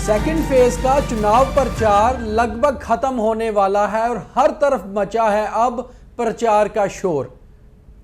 Second phase का चुनाव प्रचार लगभग खत्म होने वाला है और हर तरफ मचा है अब प्रचार का शोर।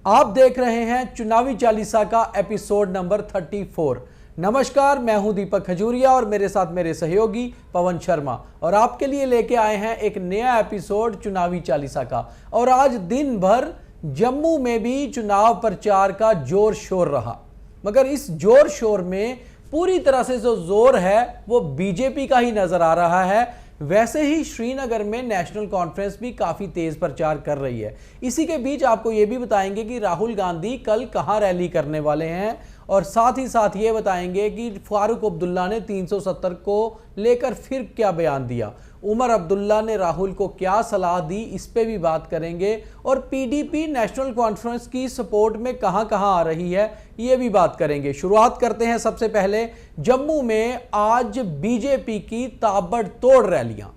आप देख रहे हैं चुनावी चालीसा का एपिसोड नंबर 34। नमस्कार, मैं हूं दीपक खजूरिया और मेरे साथ मेरे सहयोगी पवन शर्मा, और आपके लिए लेके आए हैं एक नया एपिसोड चुनावी चालीसा का। और आज दिन भर जम्मू में भी चुनाव प्रचार का जोर शोर रहा, मगर इस जोर शोर में पूरी तरह से जो जोर है वो बीजेपी का ही नजर आ रहा है। वैसे ही श्रीनगर में नेशनल कॉन्फ्रेंस भी काफी तेज प्रचार कर रही है। इसी के बीच आपको यह भी बताएंगे कि राहुल गांधी कल कहां रैली करने वाले हैं, और साथ ही साथ ये बताएंगे कि फारूक अब्दुल्ला ने 370 को लेकर फिर क्या बयान दिया, उमर अब्दुल्ला ने राहुल को क्या सलाह दी, इस पे भी बात करेंगे। और पीडीपी नेशनल कॉन्फ्रेंस की सपोर्ट में कहां कहां आ रही है, ये भी बात करेंगे। शुरुआत करते हैं सबसे पहले जम्मू में आज बीजेपी की ताबड़तोड़ रैलियां,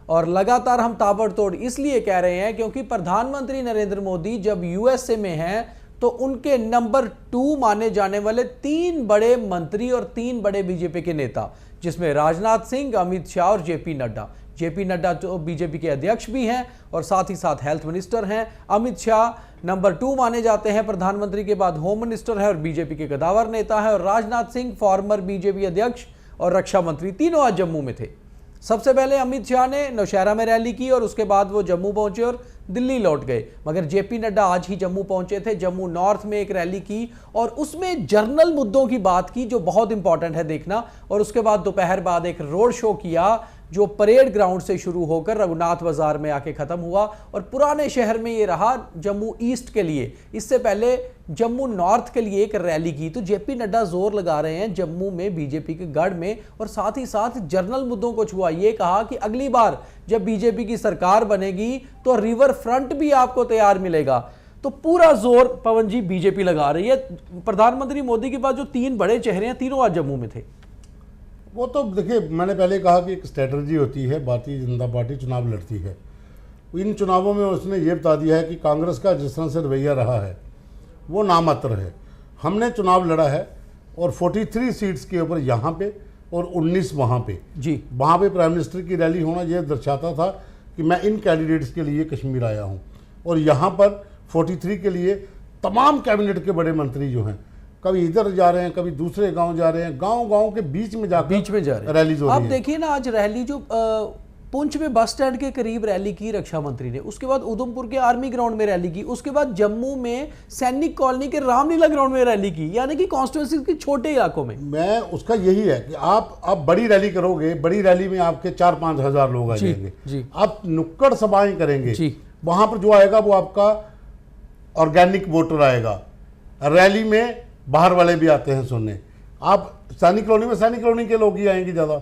और लगातार हम ताबड़तोड़ इसलिए कह रहे हैं क्योंकि प्रधानमंत्री नरेंद्र मोदी जब यूएसए में हैं तो उनके नंबर 2 माने जाने वाले 3 बड़े मंत्री और 3 बड़े बीजेपी के नेता, जिसमें राजनाथ सिंह, अमित शाह और जेपी नड्डा तो बीजेपी के अध्यक्ष भी हैं और साथ ही साथ हेल्थ मिनिस्टर हैं। अमित शाह नंबर 2 माने जाते हैं, प्रधानमंत्री के बाद होम मिनिस्टर है और बीजेपी के कद्दावर नेता है। और राजनाथ सिंह फॉर्मर बीजेपी अध्यक्ष और रक्षा मंत्री, तीनों आज जम्मू में थे। सबसे पहले अमित शाह ने नौशहरा में रैली की और उसके बाद वो जम्मू पहुंचे और दिल्ली लौट गए, मगर जेपी नड्डा आज ही जम्मू पहुंचे थे। जम्मू नॉर्थ में एक रैली की और उसमें जर्नल मुद्दों की बात की जो बहुत इंपॉर्टेंट है देखना। और उसके बाद दोपहर बाद एक रोड शो किया जो परेड ग्राउंड से शुरू होकर रघुनाथ बाजार में आके खत्म हुआ और पुराने शहर में ये रहा जम्मू ईस्ट के लिए। इससे पहले जम्मू नॉर्थ के लिए एक रैली की। तो जेपी नड्डा जोर लगा रहे हैं जम्मू में बीजेपी के गढ़ में, और साथ ही साथ जर्नल मुद्दों को छुआ। ये कहा कि अगली बार जब बीजेपी की सरकार बनेगी तो रिवर फ्रंट भी आपको तैयार मिलेगा। तो पूरा जोर पवन जी बीजेपी लगा रही है। प्रधानमंत्री मोदी के पास जो 3 बड़े चेहरे हैं, तीनों आज जम्मू में थे। वो तो देखिए, मैंने पहले कहा कि एक स्ट्रेटजी होती है, भारतीय जनता पार्टी चुनाव लड़ती है। इन चुनावों में उसने ये बता दिया है कि कांग्रेस का जिस तरह से रवैया रहा है वो नामात्र है। हमने चुनाव लड़ा है और 43 सीट्स के ऊपर यहाँ पे और 19 वहाँ पे जी। वहाँ पे प्राइम मिनिस्टर की रैली होना ये दर्शाता था कि मैं इन कैंडिडेट्स के लिए कश्मीर आया हूँ। और यहाँ पर 43 के लिए तमाम कैबिनेट के बड़े मंत्री जो हैं, कभी इधर जा रहे हैं, कभी दूसरे गांव जा रहे हैं, गांव के बीच में जा रहे हैं रैली हो रही है। आप देखिए ना, आज रैली जो पुंछ में बस स्टैंड के करीब रैली की रक्षा मंत्री ने, उसके बाद उधमपुर के आर्मी ग्राउंड में रैली की, उसके बाद जम्मू में सैनिक कॉलोनी के रामलीला ग्राउंड में रैली की, यानी कि कॉन्स्टिट्यूंसी के छोटे इलाकों में। मैं उसका यही है कि आप बड़ी रैली करोगे, बड़ी रैली में आपके 4-5 हजार लोग आ जाएंगे। आप नुक्कड़ सभाएं करेंगे, वहां पर जो आएगा वो आपका ऑर्गेनिक वोटर आएगा। रैली में बाहर वाले भी आते हैं सुनने। आप सैनिक कॉलोनी में सैनिक कॉलोनी के लोग ही आएंगे, ज़्यादा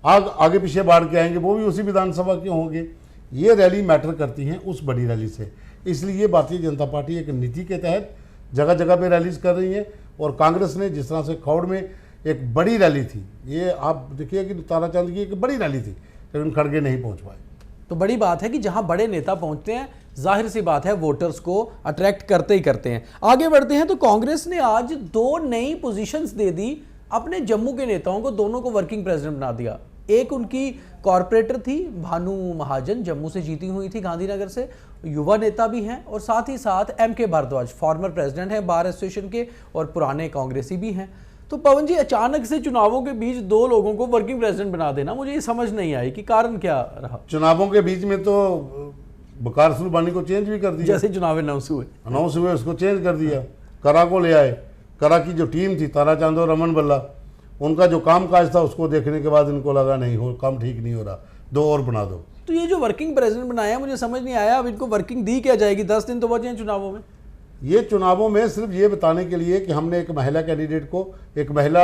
आगे पीछे बाढ़ के आएंगे, वो भी उसी विधानसभा के होंगे। ये रैली मैटर करती हैं उस बड़ी रैली से। इसलिए भारतीय जनता पार्टी एक नीति के तहत जगह जगह पे रैलीज कर रही है। और कांग्रेस ने जिस तरह से खौड़ में एक बड़ी रैली थी, ये आप देखिए कि ताराचंद की एक बड़ी रैली थी, लेकिन खड़गे नहीं पहुँच पाए। तो बड़ी बात है कि जहां बड़े नेता पहुंचते हैं, जाहिर सी बात है वोटर्स को अट्रैक्ट करते ही करते हैं। आगे बढ़ते हैं तो कांग्रेस ने आज 2 नई पोजीशंस दे दी अपने जम्मू के नेताओं को, दोनों को वर्किंग प्रेसिडेंट बना दिया। एक उनकी कॉरपोरेटर थी भानु महाजन, जम्मू से जीती हुई थी, गांधीनगर से, युवा नेता भी हैं, और साथ ही साथ एमके भारद्वाज फॉर्मर प्रेसिडेंट हैं बार एसोसिएशन के और पुराने कांग्रेसी भी हैं। तो पवन जी, अचानक से चुनावों के बीच 2 लोगों को वर्किंग प्रेसिडेंट बना देना, मुझे ये समझ नहीं आई कि कारण क्या रहा। चुनावों के बीच में तो बकार सुलबानी को चेंज भी कर दिया, जैसे चुनाव अनाउंस हुए उसको चेंज कर दिया। करा को ले आए। करा की जो टीम थी, ताराचंद और रमन बल्ला, उनका जो काम काज था उसको देखने के बाद इनको लगा नहीं हो, काम ठीक नहीं हो रहा, 2 और बना दो। तो ये जो वर्किंग प्रेसिडेंट बनाया, मुझे समझ नहीं आया, अब इनको वर्किंग दी क्या जाएगी? 10 दिन तो बचे हैं चुनावों में। ये चुनावों में सिर्फ ये बताने के लिए कि हमने एक महिला कैंडिडेट को, एक महिला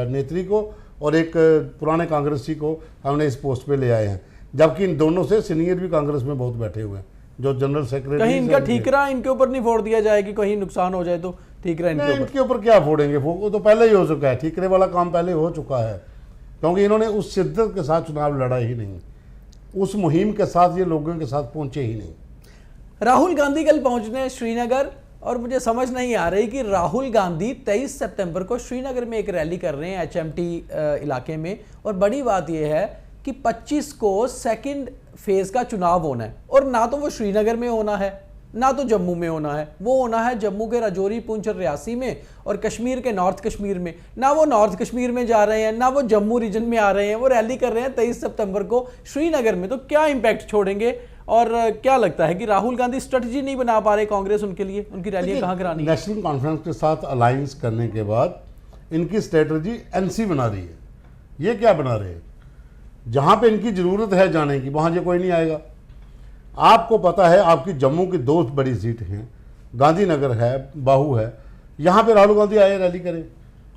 नेत्री को और एक पुराने कांग्रेसी को हमने इस पोस्ट पे ले आए हैं, जबकि इन दोनों से सीनियर भी कांग्रेस में बहुत बैठे हुए हैं, जो जनरल सेक्रेटरी। कहीं इनका ठीकरा इनके ऊपर नहीं फोड़ दिया जाए कि कहीं नुकसान हो जाए तो ठीकरा इनके ऊपर क्या फोड़ेंगे? वो तो पहले ही हो चुका है, ठीकरे वाला काम पहले हो चुका है, क्योंकि इन्होंने उस शिद्दत के साथ चुनाव लड़ा ही नहीं, उस मुहिम के साथ ये लोगों के साथ पहुंचे ही नहीं। राहुल गांधी कल पहुंचने श्रीनगर, और मुझे समझ नहीं आ रही कि राहुल गांधी 23 सितंबर को श्रीनगर में एक रैली कर रहे हैं HMT इलाके में, और बड़ी बात यह है कि 25 को सेकंड फेज का चुनाव होना है, और ना तो वो श्रीनगर में होना है ना तो जम्मू में होना है, वो होना है जम्मू के राजौरी, पुंछ और रियासी में, और कश्मीर के नॉर्थ कश्मीर में। ना वो नॉर्थ कश्मीर में जा रहे हैं ना वो जम्मू रीजन में आ रहे हैं, वो रैली कर रहे हैं 23 सितंबर को श्रीनगर में। तो क्या इंपैक्ट छोड़ेंगे, और क्या लगता है कि राहुल गांधी स्ट्रेटजी नहीं बना पा रहे कांग्रेस उनके लिए, उनकी रैलियां कहाँ करानी है? नेशनल कॉन्फ्रेंस के साथ अलायंस करने के बाद इनकी स्ट्रेटजी NC बना रही है। ये क्या बना रहे हैं? जहां पे इनकी जरूरत है जाने की, वहां ये कोई नहीं आएगा। आपको पता है आपकी जम्मू की 2 बड़ी सीट हैं, गांधीनगर है, बाहू है, यहां पे राहुल गांधी आए रैली करें,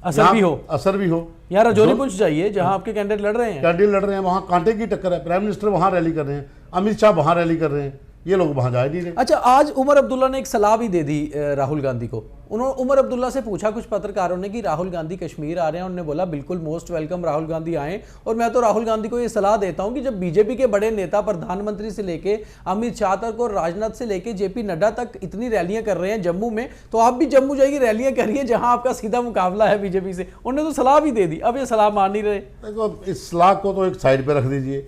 असर भी हो। यार राजौरी पुंछ जाइए जहां आपके कैंडिडेट लड़ रहे हैं, वहां कांटे की टक्कर है। प्राइम मिनिस्टर वहां रैली कर रहे हैं, अमित शाह वहां रैली कर रहे हैं, ये लोग वहां जा नहीं रहे। अच्छा, आज उमर अब्दुल्ला ने एक सलाह भी दे दी राहुल गांधी को। उन्होंने उमर अब्दुल्ला से पूछा कुछ पत्रकारों ने कि राहुल गांधी कश्मीर आ रहे हैं, उन्होंने बोला बिल्कुल मोस्ट वेलकम, राहुल गांधी आए। और मैं तो राहुल गांधी को ये सलाह देता हूं कि जब बीजेपी के बड़े नेता प्रधानमंत्री से लेके अमित शाह तक और राजनाथ से लेके JP नड्डा तक इतनी रैलियां कर रहे हैं जम्मू में, तो आप भी जम्मू जाइए, रैलियां करिए जहां आपका सीधा मुकाबला है बीजेपी से। उन्होंने तो सलाह भी दे दी, अब ये सलाह मान नहीं रहे। देखो, इस सलाह को तो एक साइड पे रख दीजिए।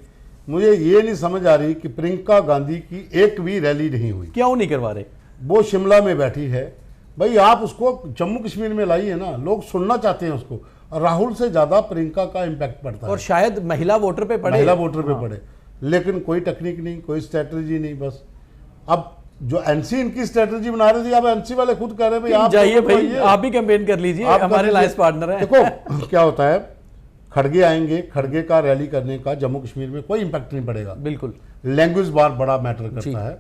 मुझे ये नहीं समझ आ रही कि प्रियंका गांधी की एक भी रैली नहीं हुई। क्यों नहीं करवा रहे? वो शिमला में बैठी है, भाई आप उसको जम्मू कश्मीर में लाइए ना, लोग सुनना चाहते हैं उसको। और राहुल से ज्यादा प्रियंका का इम्पैक्ट पड़ता है, और शायद महिला वोटर पे पड़े, पड़े। लेकिन कोई टेक्निक नहीं, कोई स्ट्रेटजी नहीं। बस अब जो NC इनकी स्ट्रेटजी बना रही थी, अब NC वाले खुद कह रहे हैं भाई आप जाइए, भाई आप भी कैंपेन कर लीजिए, हमारे लाइस पार्टनर हैं। देखो क्या होता है, खड़गे आएंगे, खड़गे का रैली करने का जम्मू कश्मीर में कोई इंपैक्ट नहीं पड़ेगा। बिल्कुल, लैंग्वेज बार बड़ा मैटर करता है।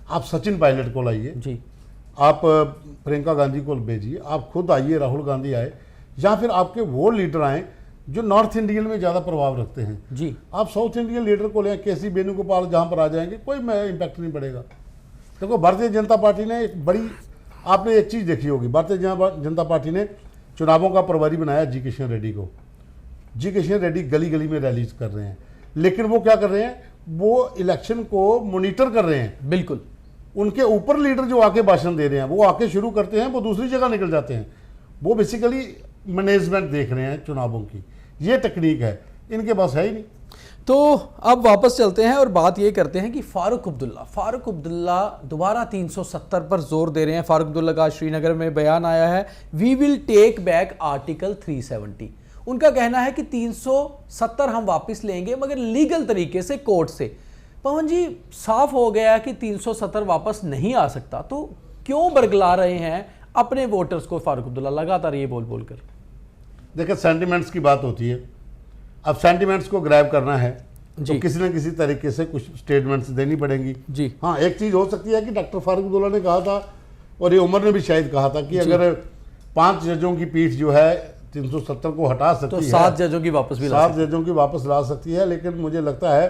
आप सचिन पायलट को लाइए जी, आप प्रियंका गांधी को भेजिए, आप खुद आइए, राहुल गांधी आए, या फिर आपके वो लीडर आए जो नॉर्थ इंडियन में ज़्यादा प्रभाव रखते हैं जी। आप साउथ इंडियन लीडर को लें, KC वेणुगोपाल जहाँ पर आ जाएंगे, कोई इम्पैक्ट नहीं पड़ेगा। देखो, भारतीय जनता पार्टी ने एक बड़ी, आपने एक चीज़ देखी होगी, भारतीय जनता पार्टी ने चुनावों का प्रभारी बनाया G. किशन रेड्डी को। G. किशन रेड्डी गली गली में रैलीज कर रहे हैं, लेकिन वो क्या कर रहे हैं, वो इलेक्शन को मॉनिटर कर रहे हैं। बिल्कुल, उनके ऊपर लीडर जो आके भाषण दे रहे हैं, वो आके शुरू करते हैं, वो दूसरी जगह निकल जाते हैं। वो बेसिकली मैनेजमेंट देख रहे हैं चुनावों की, ये टेक्निक है, इनके पास है ही नहीं। तो अब वापस चलते हैं और बात ये करते हैं कि फारूक अब्दुल्ला दोबारा 370 पर जोर दे रहे हैं। फारूक अब्दुल्ला का श्रीनगर में बयान आया है, we will take back article 370। उनका कहना है कि 370 हम वापस लेंगे, मगर लीगल तरीके से, कोर्ट से। पवन जी, साफ हो गया कि 370 वापस नहीं आ सकता, तो क्यों बरगला रहे हैं अपने वोटर्स को फारूक अब्दुल्ला लगातार ये बोल कर? देखिए, सेंटिमेंट्स की बात होती है। अब सेंटिमेंट्स को ग्रैब करना है तो किसी न किसी तरीके से कुछ स्टेटमेंट्स देनी पड़ेंगी जी। हाँ, एक चीज हो सकती है कि डॉक्टर फारूक अब्दुल्ला ने कहा था, और ये उमर ने भी शायद कहा था, कि अगर 5 जजों की पीठ जो है 370 को हटा सकती है, तो 7 जजों की वापस भी 7 जजों की वापस ला सकती है। लेकिन मुझे लगता है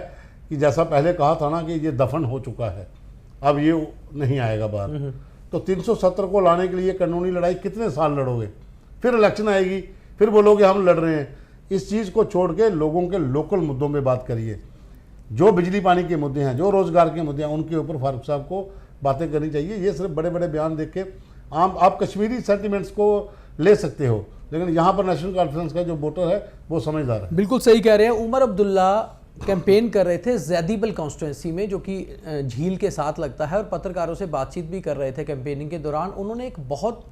कि जैसा पहले कहा था ना कि ये दफन हो चुका है, अब ये नहीं आएगा बाहर। तो 370 को लाने के लिए कानूनी लड़ाई कितने साल लड़ोगे? फिर इलेक्शन आएगी, फिर बोलोगे हम लड़ रहे हैं। इस चीज़ को छोड़ के लोगों के लोकल मुद्दों पे बात करिए। जो बिजली पानी के मुद्दे हैं, जो रोजगार के मुद्दे हैं, उनके ऊपर फारूक साहब को बातें करनी चाहिए। ये सिर्फ बड़े बड़े बयान देख के आप कश्मीरी सेंटिमेंट्स को ले सकते हो, लेकिन यहाँ पर नेशनल कॉन्फ्रेंस का जो वोटर है वो समझदार है। बिल्कुल सही कह रहे हैं। उमर अब्दुल्ला कैंपेन कर रहे थे ज़ैदीबल कॉन्स्टिट्यूंसी में, जो कि झील के साथ लगता है, और पत्रकारों से बातचीत भी कर रहे थे कैंपेनिंग के दौरान। उन्होंने एक बहुत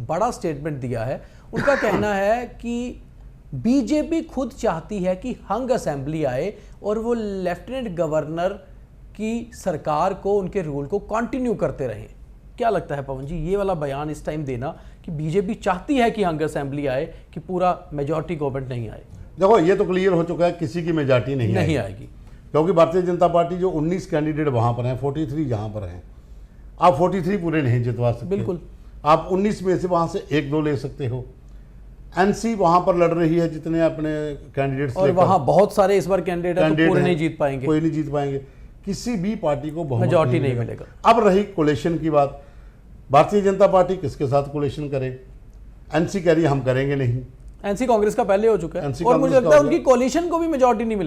बड़ा स्टेटमेंट दिया है। उनका कहना है कि बीजेपी खुद चाहती है कि हंग असेंबली आए और वो लेफ्टिनेंट गवर्नर की सरकार को, उनके रूल को कंटिन्यू करते रहें। क्या लगता है पवन जी, ये वाला बयान इस टाइम देना कि बीजेपी चाहती है कि हंग असेंबली आए, कि पूरा मेजॉरिटी गवर्नमेंट नहीं आए? देखो, ये तो क्लियर हो चुका है, किसी की मेजॉरिटी नहीं आएगी, क्योंकि भारतीय जनता पार्टी जो 19 कैंडिडेट वहां पर हैं, 43 यहाँ पर हैं, आप 43 पूरे नहीं जितवा सकते। बिल्कुल, आप 19 में से वहां से 1-2 ले सकते हो। NC वहां पर लड़ रही है जितने अपने कैंडिडेट्स, और वहां बहुत सारे इस बार कैंडिडेट हैं, तो पूरे नहीं जीत पाएंगे, कोई नहीं जीत पाएंगे, किसी भी पार्टी को मेजॉरिटी नहीं मिलेगा। अब रही कोलेशन की बात, भारतीय जनता पार्टी किसके साथ कोलेशन करे? NC कह रही है हम करेंगे नहीं। NC कांग्रेस का पहले हो चुका है, और मुझे लगता है उनकी कोलिशन को भी मेजॉरिटी नहीं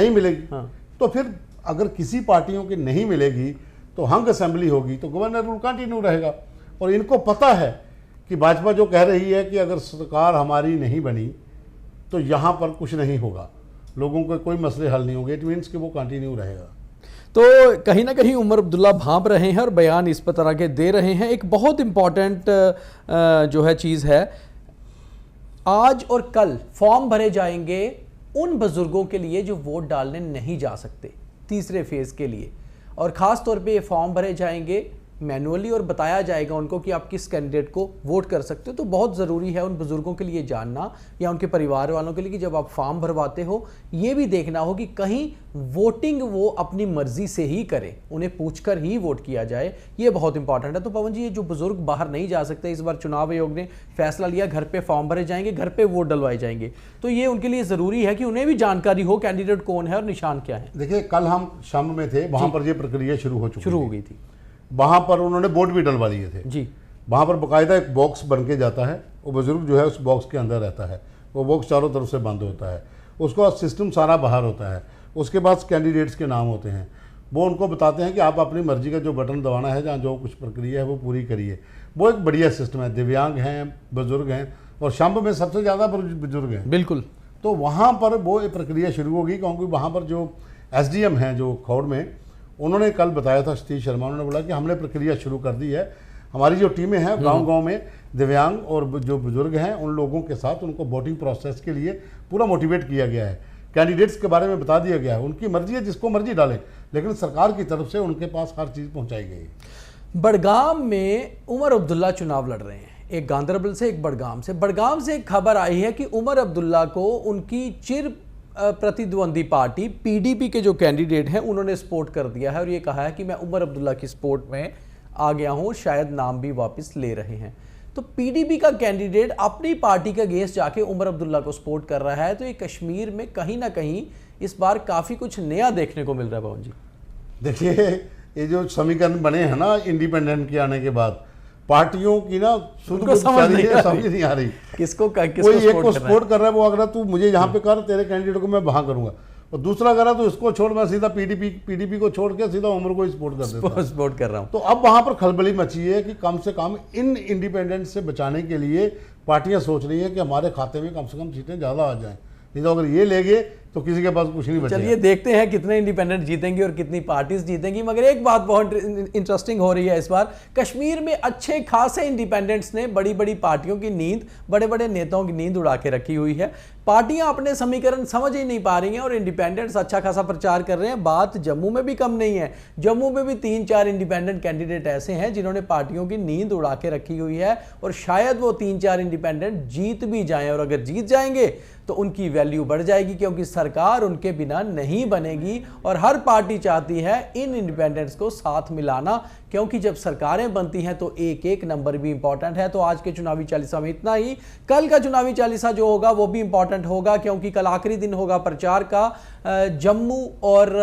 मिलेगी। हाँ। तो फिर अगर किसी पार्टियों की नहीं मिलेगी तो हंग असेंबली होगी, तो गवर्नर रूल कंटिन्यू रहेगा। और इनको पता है कि भाजपा जो कह रही है कि अगर सरकार हमारी नहीं बनी तो यहाँ पर कुछ नहीं होगा, लोगों के कोई मसले हल नहीं होंगे, इट मीन्स कि वो कंटिन्यू रहेगा। तो कहीं ना कहीं उमर अब्दुल्ला भांप रहे हैं और बयान इस तरह के दे रहे हैं। एक बहुत इंपॉर्टेंट जो है चीज़ है, आज और कल फॉर्म भरे जाएंगे उन बुजुर्गों के लिए जो वोट डालने नहीं जा सकते तीसरे फेज के लिए, और ख़ास तौर पे ये फॉर्म भरे जाएंगे मैनुअली और बताया जाएगा उनको कि आप किस कैंडिडेट को वोट कर सकते हो। तो बहुत ज़रूरी है उन बुज़ुर्गों के लिए जानना या उनके परिवार वालों के लिए कि जब आप फॉर्म भरवाते हो ये भी देखना हो कि कहीं वोटिंग वो अपनी मर्जी से ही करें, उन्हें पूछकर ही वोट किया जाए, ये बहुत इंपॉर्टेंट है। तो पवन जी, ये जो बुजुर्ग बाहर नहीं जा सकते, इस बार चुनाव आयोग ने फैसला लिया घर पे फॉर्म भरे जाएंगे, घर पे वोट डलवाए जाएंगे, तो ये उनके लिए ज़रूरी है कि उन्हें भी जानकारी हो कैंडिडेट कौन है और निशान क्या है। देखिए, कल हम शाम में थे, वहाँ पर ये प्रक्रिया शुरू हो गई थी। वहाँ पर उन्होंने वोट भी डलवा दिए थे जी। वहाँ पर बाकायदा एक बॉक्स बन के जाता है, वो बुजुर्ग जो है उस बॉक्स के अंदर रहता है, वो बॉक्स चारों तरफ से बंद होता है, उसका सिस्टम सारा बाहर होता है, उसके बाद कैंडिडेट्स के नाम होते हैं, वो उनको बताते हैं कि आप अपनी मर्जी का जो बटन दबाना है, जहाँ जो कुछ प्रक्रिया है वो पूरी करिए। वो एक बढ़िया सिस्टम है, दिव्यांग हैं, बुजुर्ग हैं, और शाम में सबसे ज़्यादा बुजुर्ग हैं। बिल्कुल। तो वहाँ पर वो एक प्रक्रिया शुरू होगी, क्योंकि वहाँ पर जो SDM हैं जो खौड़ में, उन्होंने कल बताया था, सतीश शर्मा, उन्होंने बोला कि हमने प्रक्रिया शुरू कर दी है, हमारी जो टीमें हैं गांव-गांव में दिव्यांग और जो बुजुर्ग हैं उन लोगों के साथ उनको वोटिंग प्रोसेस के लिए पूरा मोटिवेट किया गया है, कैंडिडेट्स के बारे में बता दिया गया है, उनकी मर्जी है जिसको मर्जी डालें, लेकिन सरकार की तरफ से उनके पास हर चीज़ पहुँचाई गई। बड़गाम में उमर अब्दुल्ला चुनाव लड़ रहे हैं, एक गांधरबल से एक बड़गाम से। बड़गाम से एक खबर आई है कि उमर अब्दुल्ला को उनकी चिर प्रतिद्वंदी पार्टी PDP के जो कैंडिडेट हैं उन्होंने सपोर्ट कर दिया है और ये कहा है कि मैं उमर अब्दुल्ला की सपोर्ट में आ गया हूं, शायद नाम भी वापस ले रहे हैं। तो PDP का कैंडिडेट अपनी पार्टी के अगेंस्ट जाके उमर अब्दुल्ला को सपोर्ट कर रहा है, तो ये कश्मीर में कहीं ना कहीं इस बार काफ़ी कुछ नया देखने को मिल रहा है। पवन जी, देखिए, ये जो समीकरण बने हैं ना इंडिपेंडेंट के आने के बाद, पार्टियों की ना समझ नहीं आ रही किसको कोई एक को सपोर्ट कर रहा है, वो अगर तू मुझे यहाँ पे कर, तेरे कैंडिडेट को मैं वहाँ करूंगा, और दूसरा करा तो इसको छोड़, मैं सीधा PDP को छोड़ के सीधा उमर को सपोर्ट कर रहा हूँ। तो अब वहाँ पर खलबली मची है कि कम से कम इन इंडिपेंडेंट से बचाने के लिए पार्टियां सोच रही है कि हमारे खाते में कम से कम सीटें ज़्यादा आ जाएं, नहीं तो अगर ये ले गए तो किसी के पास कुछ नहीं बचेगा। चलिए देखते हैं कितने इंडिपेंडेंट जीतेंगे और कितनी पार्टीज जीतेंगी। मगर एक बात बहुत इंटरेस्टिंग हो रही है इस बार, कश्मीर में अच्छे खासे इंडिपेंडेंट्स ने बड़ी बड़ी पार्टियों की नींद, बड़े बड़े नेताओं की नींद उड़ा के रखी हुई है। पार्टियां अपने समीकरण समझ ही नहीं पा रही हैं और इंडिपेंडेंट्स अच्छा खासा प्रचार कर रहे हैं। बात जम्मू में भी कम नहीं है, जम्मू में भी 3-4 इंडिपेंडेंट कैंडिडेट ऐसे हैं जिन्होंने पार्टियों की नींद उड़ा के रखी हुई है और शायद वो 3-4 इंडिपेंडेंट जीत भी जाएं, और अगर जीत जाएंगे तो उनकी वैल्यू बढ़ जाएगी, क्योंकि सरकार उनके बिना नहीं बनेगी और हर पार्टी चाहती है इन इंडिपेंडेंट्स को साथ मिलाना, क्योंकि जब सरकारें बनती हैं तो एक एक नंबर भी इंपॉर्टेंट है। तो आज के चुनावी चालीसा में इतना ही। कल का चुनावी चालीसा जो होगा वो भी इंपॉर्टेंट होगा, क्योंकि कल आखिरी दिन होगा प्रचार का जम्मू और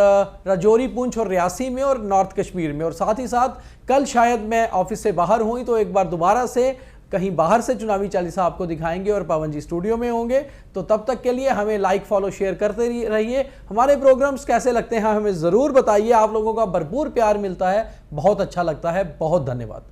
राजौरी, पुंछ और रियासी में और नॉर्थ कश्मीर में। और साथ ही साथ कल शायद मैं ऑफिस से बाहर हुई तो एक बार दोबारा से कहीं बाहर से चुनावी चालीसा आपको दिखाएंगे और पवन जी स्टूडियो में होंगे। तो तब तक के लिए हमें लाइक, फॉलो, शेयर करते रहिए। हमारे प्रोग्राम्स कैसे लगते हैं हमें ज़रूर बताइए। आप लोगों का भरपूर प्यार मिलता है, बहुत अच्छा लगता है। बहुत धन्यवाद।